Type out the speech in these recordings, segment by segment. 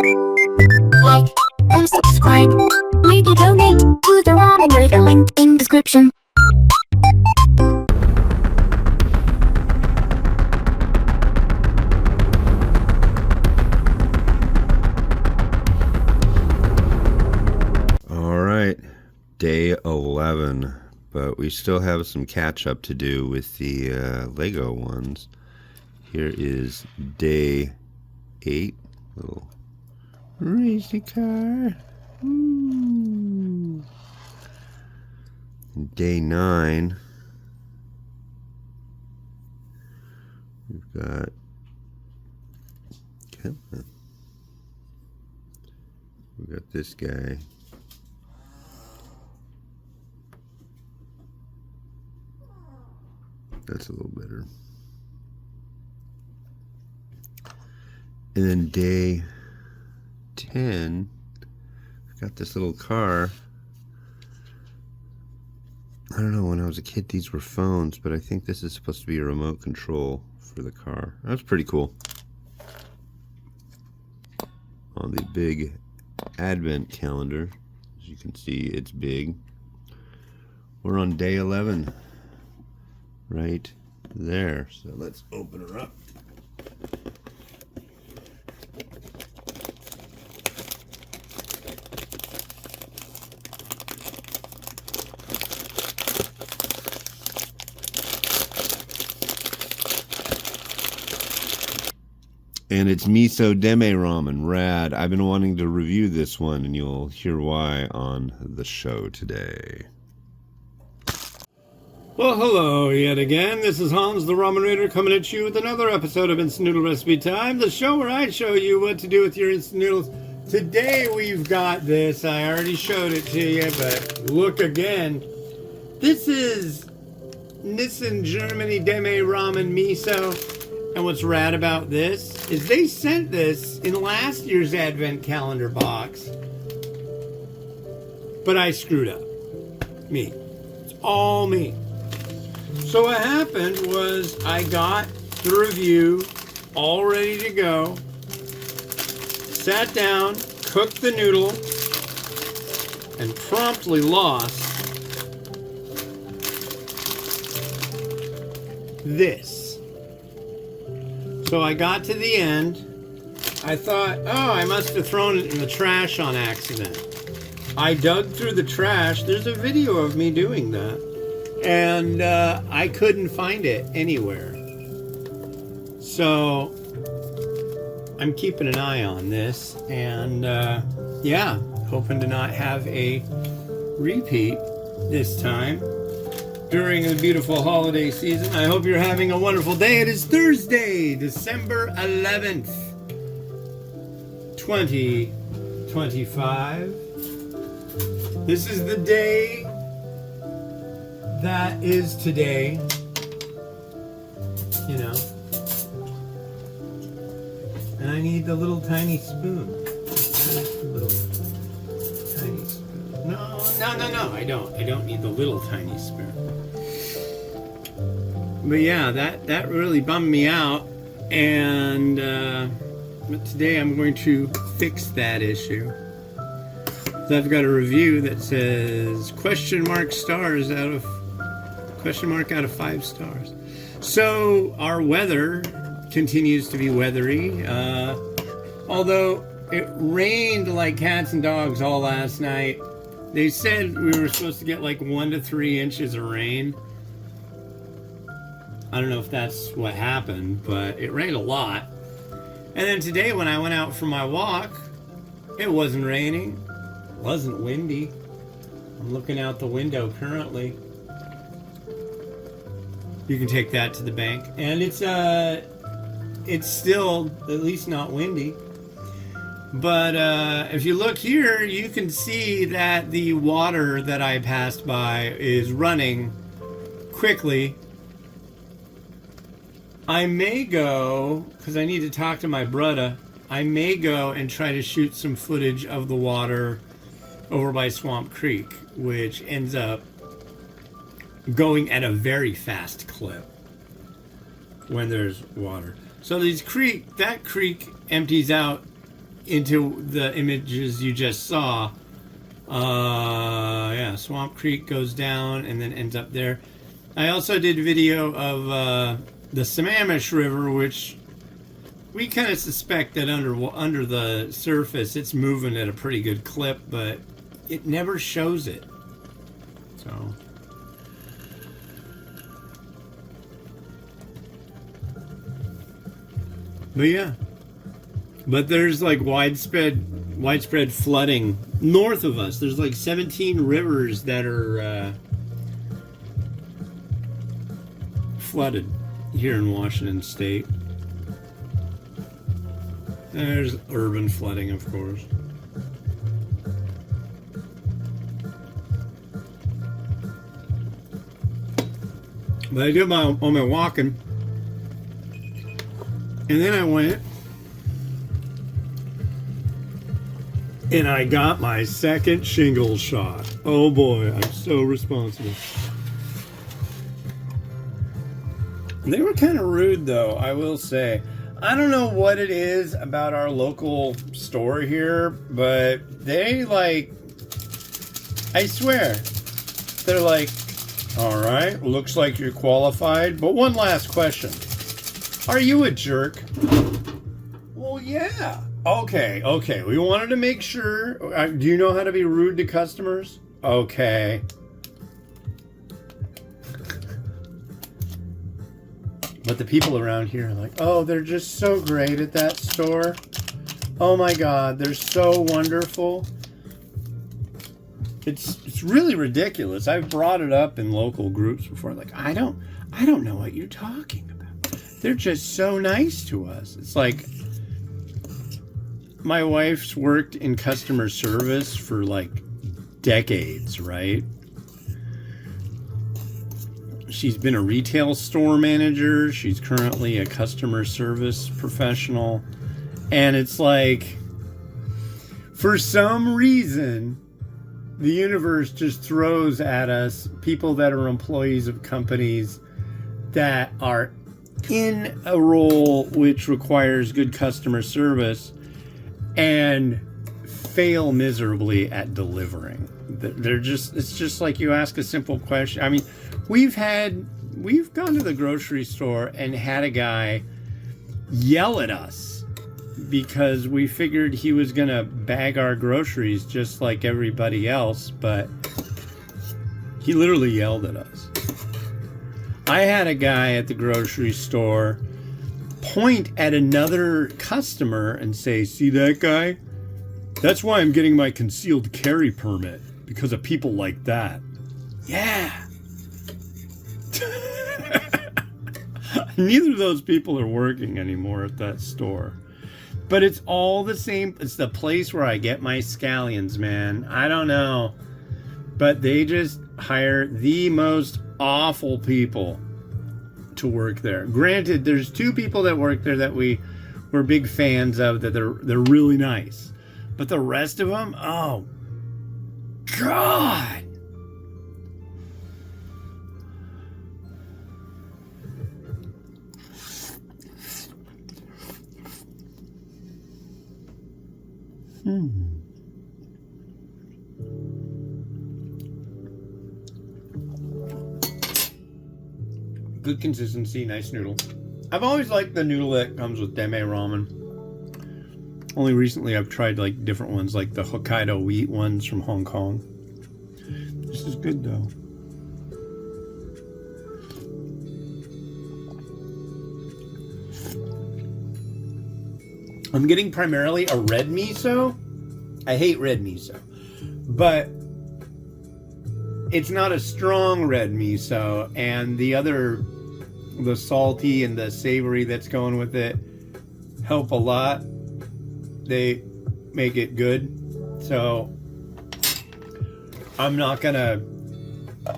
Like and subscribe. Maybe donate to the Ramen Noodle link in description. All right, day 11, but we still have some catch up to do with the Lego ones. Here is day 8. Little racy car. Ooh. Day 9. We've got this guy. That's a little better. And then day 10, I've got this little car. I don't know, when I was a kid these were phones, but I think this is supposed to be a remote control for the car. That's pretty cool. On the big advent calendar, as you can see, it's big. We're on day 11. Right there. So let's open her up. And it's Miso Demae Ramen. Rad. I've been wanting to review this one, and you'll hear why on the show today. Well, hello yet again. This is Hans the Ramen Raider coming at you with another episode of Instant Noodle Recipe Time, the show where I show you what to do with your instant noodles. Today we've got this. I already showed it to you, but look again. This is Nissin Germany Demae Ramen Miso. And what's rad about this is they sent this in last year's advent calendar box. But I screwed up. Me. It's all me. So what happened was I got the review all ready to go, sat down, cooked the noodle, and promptly lost this. So I got to the end, I thought, oh, I must have thrown it in the trash on accident. I dug through the trash, there's a video of me doing that. And I couldn't find it anywhere. So I'm keeping an eye on this, and yeah, hoping to not have a repeat this time during the beautiful holiday season. I hope you're having a wonderful day. It is Thursday, December 11th, 2025. This is the day that is today, you know, and I need the little tiny spoon. Little tiny spoon. No, I don't need the little tiny spoon. But yeah, that really bummed me out, and but today I'm going to fix that issue. So I've got a review that says stars out of 5 stars. So our weather continues to be weathery, although it rained like cats and dogs all last night. They said we were supposed to get like 1 to 3 inches of rain. I don't know if that's what happened, but it rained a lot. And then today when I went out for my walk, it wasn't raining, it wasn't windy. I'm looking out the window currently. You can take that to the bank. And it's still at least not windy. But if you look here, you can see that the water that I passed by is running quickly. I may go, because I need to talk to my brother, I may go and try to shoot some footage of the water over by Swamp Creek, which ends up going at a very fast clip when there's water. So that creek empties out into the images you just saw. Yeah, Swamp Creek goes down and then ends up there. I also did video of the Sammamish River, which we kind of suspect that under the surface it's moving at a pretty good clip, but it never shows it. So but yeah. But there's like widespread flooding north of us. There's like 17 rivers that are flooded here in Washington State. There's urban flooding, of course. But I did all my walking. And then I went and I got my second shingle shot. Oh boy, I'm so responsible. They were kind of rude though, I will say. I don't know what it is about our local store here, but they like, I swear, they're like, all right, looks like you're qualified, but one last question. Are you a jerk? Well, yeah. Okay. We wanted to make sure. Do you know how to be rude to customers? Okay. But the people around here are like, oh, they're just so great at that store. Oh my God, they're so wonderful. It's really ridiculous. I've brought it up in local groups before. Like, I don't know what you're talking about. They're just so nice to us. It's like, my wife's worked in customer service for like decades, right? She's been a retail store manager. She's currently a customer service professional. And it's like, for some reason, the universe just throws at us people that are employees of companies that are in a role which requires good customer service and fail miserably at delivering. It's just like you ask a simple question. I mean, we've gone to the grocery store and had a guy yell at us because we figured he was going to bag our groceries just like everybody else, but he literally yelled at us. I had a guy at the grocery store point at another customer and say, see that guy? That's why I'm getting my concealed carry permit, because of people like that. Yeah. Neither of those people are working anymore at that store. But it's all the same. It's the place where I get my scallions, man. I don't know. But they just hire the most awful people to work there. Granted, there's two people that work there that we're big fans of, that they're really nice. But the rest of them, oh, God. Good consistency, nice noodle. I've always liked the noodle that comes with Demae ramen. Only recently I've tried like different ones, like the Hokkaido wheat ones from Hong Kong. This is good though. I'm getting primarily a red miso. I hate red miso, but it's not a strong red miso, and the salty and the savory that's going with it help a lot. They make it good. So I'm not gonna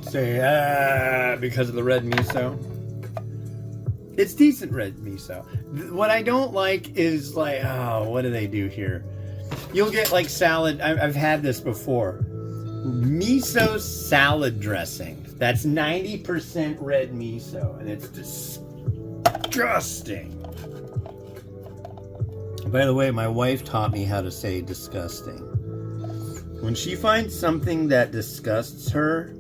say because of the red miso. It's decent red miso. What I don't like is like, what do they do here? You'll get like salad. I've had this before. Miso salad dressing. That's 90% red miso, and it's disgusting. By the way, my wife taught me how to say disgusting. When she finds something that disgusts her,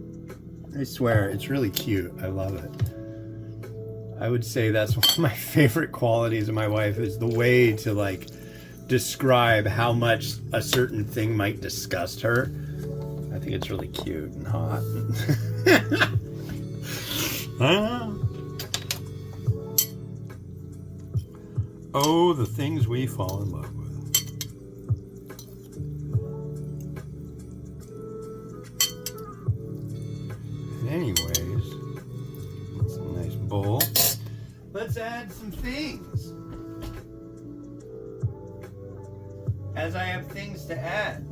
I swear, it's really cute. I love it. I would say that's one of my favorite qualities of my wife, is the way to like describe how much a certain thing might disgust her. I think it's really cute and hot. I don't know. Oh, the things we fall in love with. Anyways, it's a nice bowl. Let's add some things. As I have things to add.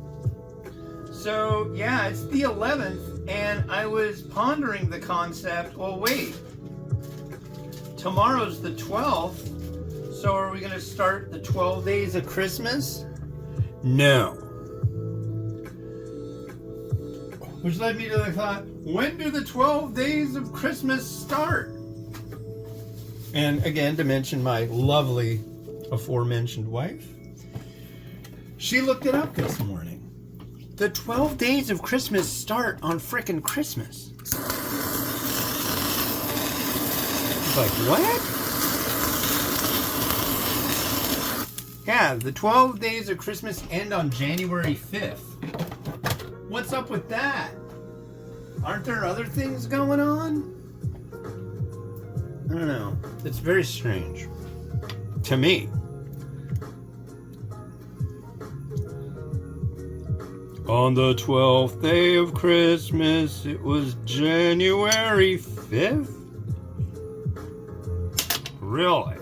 So, yeah, it's the 11th, and I was pondering the concept, well, wait. Tomorrow's the 12th, so are we going to start the 12 days of Christmas? No. Which led me to the thought, when do the 12 days of Christmas start? And again, to mention my lovely aforementioned wife, she looked it up this morning. The 12 days of Christmas start on frickin' Christmas. It's like, what? Yeah, the 12 days of Christmas end on January 5th. What's up with that? Aren't there other things going on? I don't know. It's very strange. To me. On the 12th day of Christmas, it was January 5th? Really?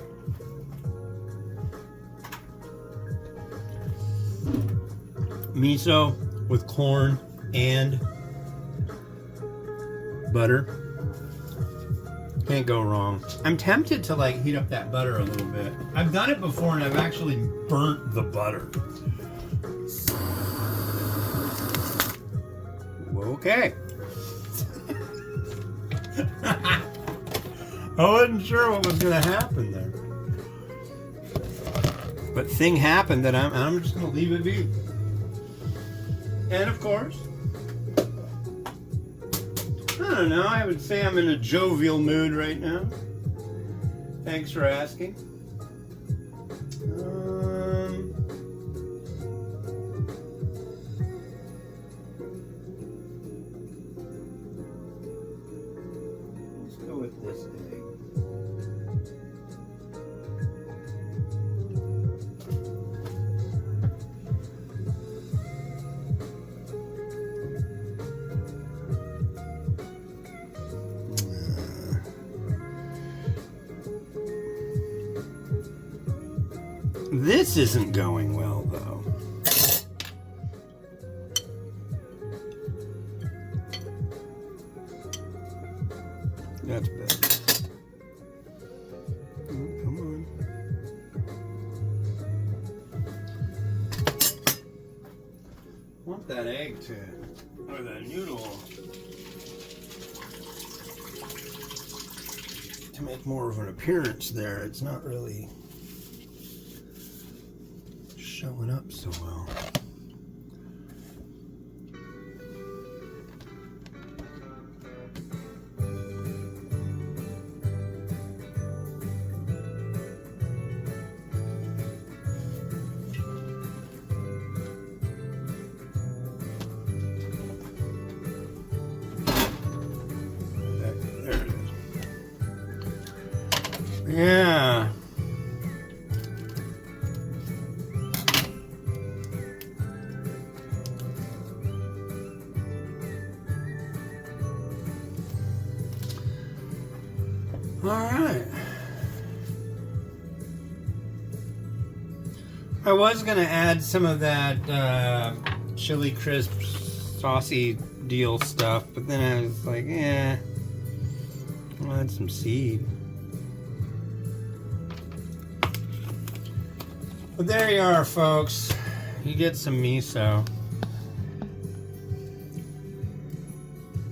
Miso with corn and butter. Can't go wrong. I'm tempted to like heat up that butter a little bit. I've done it before and I've actually burnt the butter. Okay. I wasn't sure what was going to happen there. But thing happened that I'm just going to leave it be. And of course, I don't know, I would say I'm in a jovial mood right now. Thanks for asking. Let's go with this egg. This isn't going well, though. That's better. Oh, come on. I want that egg to, or that noodle, to make more of an appearance there. It's not really showing up so well. There it is. Yeah. All right. I was going to add some of that chili crisp saucy deal stuff, but then I was like, eh, I'll add some seed. But there you are, folks. You get some miso.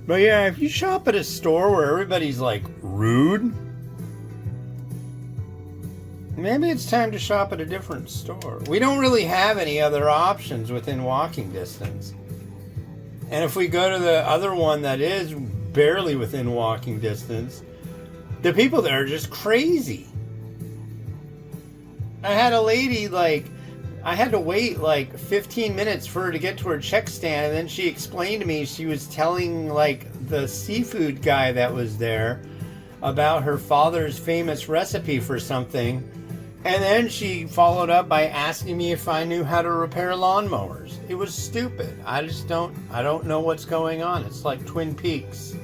But yeah, if you shop at a store where everybody's like rude, Maybe it's time to shop at a different store. We don't really have any other options within walking distance. And if we go to the other one that is barely within walking distance, the people there are just crazy. I had a lady, I had to wait 15 minutes for her to get to her check stand, and then she explained to me, she was telling the seafood guy that was there about her father's famous recipe for something, and then she followed up by asking me if I knew how to repair lawnmowers. It was stupid. I don't know what's going on. It's like Twin Peaks.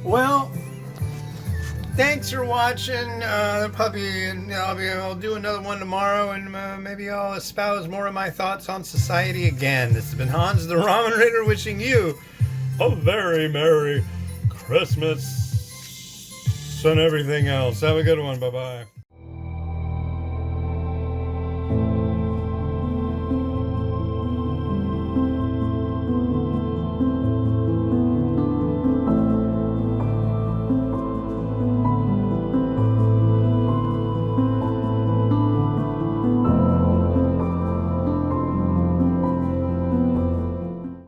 Well, thanks for watching. I'll do another one tomorrow, and maybe I'll espouse more of my thoughts on society again. This has been Hans the Ramen Raider wishing you a very Merry Christmas and everything else. Have a good one. Bye-bye.